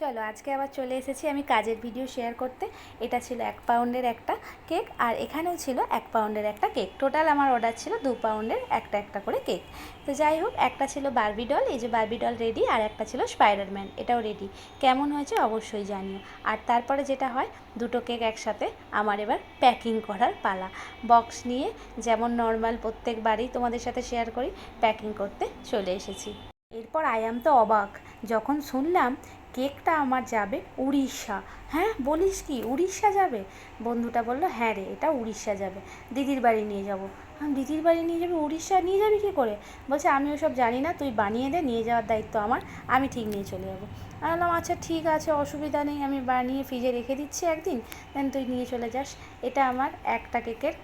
চলো আজকে আবার চলে এসেছি আমি কাজের ভিডিও শেয়ার করতে। এটা ছিল 1 পাউন্ডের একটা কেক, আর এখানেও ছিল 1 পাউন্ডের একটা কেক। টোটাল আমার অর্ডার ছিল 2 পাউন্ডের একটা একটা করে কেক। তো যাই হোক, একটা ছিল বারবি ডল, এই যে বারবি ডল রেডি, আর একটা ছিল স্পাইডারম্যান, এটাও রেডি। কেমন হয়েছে অবশ্যই জানিও। আর তারপরে যেটা হয়, দুটো কেক একসাথে আমার এবার প্যাকিং করার পালা। বক্স নিয়ে যেমন নর্মাল প্রত্যেকবারই তোমাদের সাথে শেয়ার করি, প্যাকিং করতে চলে এসেছি। এরপর আয়াম তো অবাক যখন শুনলাম কেকটা আমার যাবে উড়িষ্যা। হ্যাঁ বলিস কি, উড়িষ্যা যাবে? বন্ধুটা বলল হ্যাঁ রে, এটা উড়িষ্যা যাবে, দিদির বাড়ি নিয়ে যাব। হ্যাঁ, দিদির বাড়ি নিয়ে যাবে, উড়িষ্যা নিয়ে যাবি কী করে? বলছে আমি ওসব জানি না, তুই বানিয়ে দে, নিয়ে যাওয়ার দায়িত্ব আমার, আমি ঠিক নিয়ে চলে যাবো। আমি বললাম আচ্ছা ঠিক আছে, অসুবিধা নেই, আমি বানিয়ে ফ্রিজে রেখে দিচ্ছি একদিন, দেন তুই নিয়ে চলে যাস। এটা আমার একটা কেকের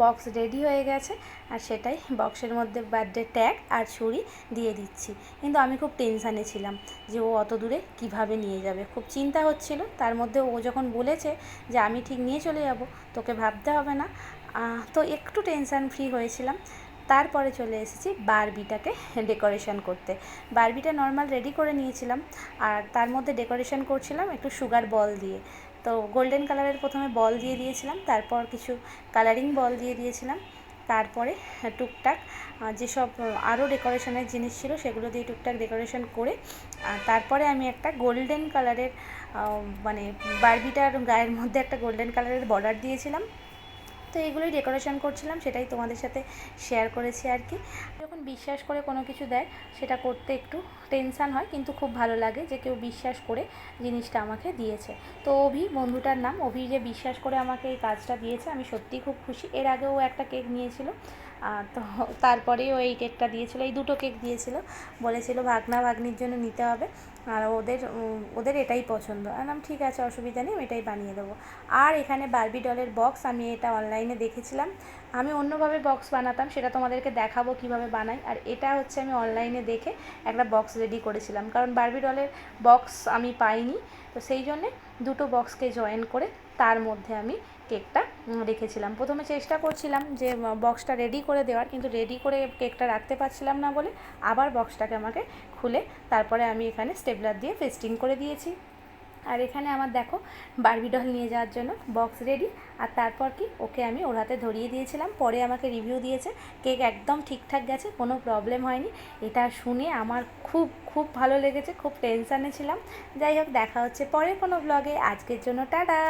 বক্স রেডি হয়ে গেছে, আর সেটাই বক্সের মধ্যে বার্থডে ট্যাগ আর ছুরি দিয়ে দিচ্ছি। কিন্তু আমি খুব টেনশানে ছিলাম যে ও অত দূরে কিভাবে নিয়ে যাবে, খুব চিন্তা হচ্ছিল। তার মধ্যে ও যখন বলেছে যে আমি ঠিক নিয়ে চলে যাব, তোকে ভাবতে হবে না, তো একটু টেনশান ফ্রি হয়েছিলাম। তারপরে চলে এসেছি বারবিটাকে ডেকোরেশন করতে। বারবিটা নর্মাল রেডি করে নিয়েছিলাম, আর তার মধ্যে ডেকোরেশন করছিলাম একটু সুগার বল দিয়ে। তো গোল্ডেন কালারের প্রথমে বল দিয়ে দিয়েছিলাম, তারপর কিছু কালারিং বল দিয়ে দিয়েছিলাম, তারপরে টুকটাক যেসব আরও ডেকোরেশনের জিনিস ছিল সেগুলো দিয়ে টুকটাক ডেকোরেশন করে, তারপরে আমি একটা গোল্ডেন কালারের মানে বারবিটার গায়ের মধ্যে একটা গোল্ডেন কালারের বর্ডার দিয়েছিলাম। তো এগুলোই ডেকোরেশন করছিলাম, সেটাই তোমাদের সাথে শেয়ার করেছি আর কি। যখন বিশ্বাস করে কোনো কিছু দেয়, সেটা করতে একটু টেনশান হয়, কিন্তু খুব ভালো লাগে যে কেউ বিশ্বাস করে জিনিসটা আমাকে দিয়েছে। তো অভি, বন্ধুটার নাম অভি, যে বিশ্বাস করে আমাকে এই কাজটা দিয়েছে, আমি সত্যিই খুব খুশি। এর আগেও একটা কেক নিয়েছিল, তো তারপরেও এই কেকটা দিয়েছিল, এই দুটো কেক দিয়েছিল, বলেছিল ভাগনা ভাগ্নির জন্য নিতে হবে, আর ওদের এটাই পছন্দ। আমি ঠিক আছে, অসুবিধা নেই, আমি এটাই বানিয়ে দেবো। আর এখানে বারবি ডলের বক্স আমি এটা অনলাইনে দেখেছিলাম, আমি অন্যভাবে বক্স বানাতাম, সেটা তোমাদেরকে দেখাবো কিভাবে বানাই। আর এটা হচ্ছে আমি অনলাইনে দেখে একটা বক্স রেডি করেছিলাম, কারণ বারবি ডলের বক্স আমি পাইনি, তো সেই জন্যে দুটো বক্সকে জয়েন করে তার মধ্যে আমি কেকটা রেখেছিলাম। প্রথমে চেষ্টা করছিলাম যে বক্সটা রেডি করে দেওয়ার, কিন্তু রেডি করে কেকটা রাখতে পারছিলাম না বলে আবার বক্সটাকে আমাকে খুলে তারপরে আমি এখানে স্টেপলার দিয়ে পেস্টিং করে দিয়েছি। আর এখানে আমার দেখো বারবি ডল নিয়ে যাওয়ার জন্য বক্স রেডি। আর তারপর কি, ওকে আমি ওর হাতে ধরিয়ে দিয়েছিলাম, পরে আমাকে রিভিউ দিয়েছে কেক একদম ঠিকঠাক গেছে, কোনো প্রবলেম হয়নি। এটা শুনে আমার খুব খুব ভালো লেগেছে, খুব টেনশানে ছিলাম। যাই হোক, দেখা হচ্ছে পরে কোনো ব্লগে, আজকের জন্য টাটা।